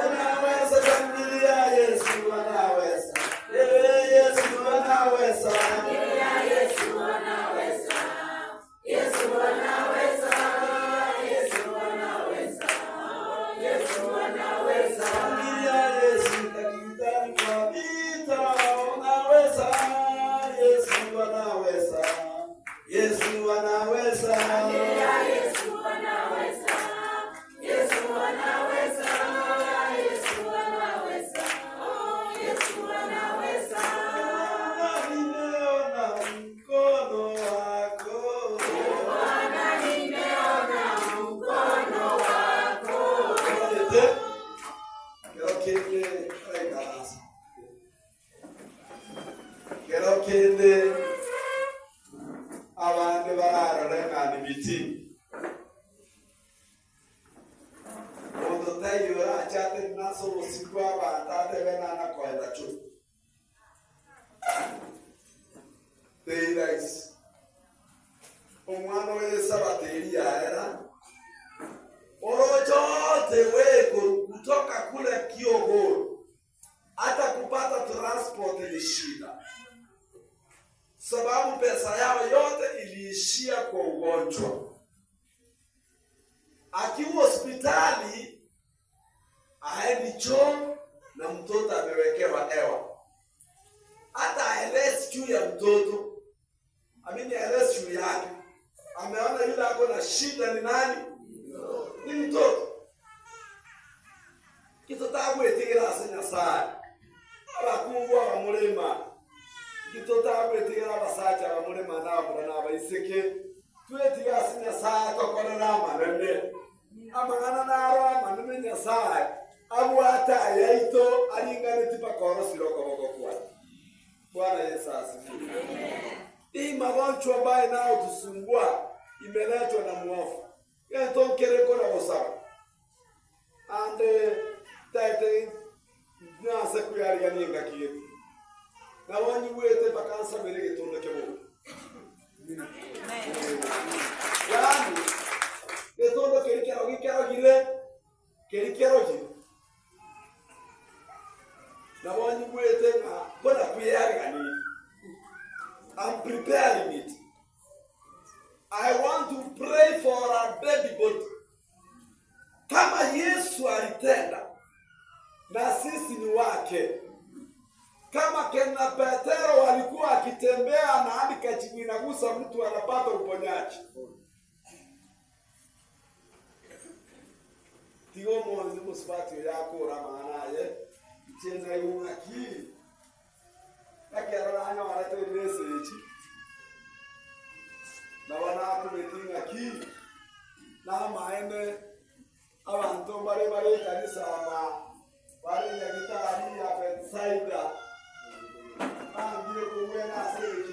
anaweza, shangilia, Yesu anaweza. Yesu anaweza. Shangilia, Yesu anaweza. Yesu anaweza. Yesu anaweza. Yesu anaweza. Shangilia, Yesu takitani kwa vita unaweza. Yesu anaweza. Yesu anaweza. Shangilia, Yesu anaweza. Yesu anaweza. Yesu anaweza. Yesu anaweza. Nimeona mkono wako. Bwana, nimeona mkono wako. Kero kende abandi bararorengana ibiti ondo tayora achate naso usikwa batate benana kwenda chu teilais omwana wesa bateria era orojote weko kutoka kule Kiogoro hata kupata transport ni shida, sababu pesa yao yote iliishia kwa ugonjwa. Akiwa hospitali aendi choo na mtoto amewekewa hewa, hata aelezi juu ya mtoto, amini aelezi juu yake. Ameona yule ako na shida ni nani? Ni mtoto. Kitotabu etigira asinya saa abakungwa bamulema, kitotabu etigira abasacha bamulema nabo n'abayiseke twetiga asinya saa tokorera manene amagana naro manene nyasaye abwata yaito alingane tipa koro siroko boko kwa. Bwana Yesu asifiwe. Hii magonjwa ambayo nao tusumbua imeletwa na muofu. Yento kereko na bosawa. Ande taite nasa kuyari ninga kiyetu. Na wanyi wete bakansa merege tonde kebo. Yani etondo kerikero gire. Na wanyi wete na bona kuyari gani. I'm preparing it. I want to pray for a baby body. Kama Yesu alitenda na sisi ni wake. Kama kena Petero walikuwa akitembea na hadi kachini nagusa mtu anapata uponyaji. Tigo mwanzo musipati yako ramanaye. Chena yuna ki. Akera anya wala to message. Na wana kumetinga ki. Na maende abantu bare kanisa ama bare ya gitari ya Bethsaida. Ngire kuwe na stage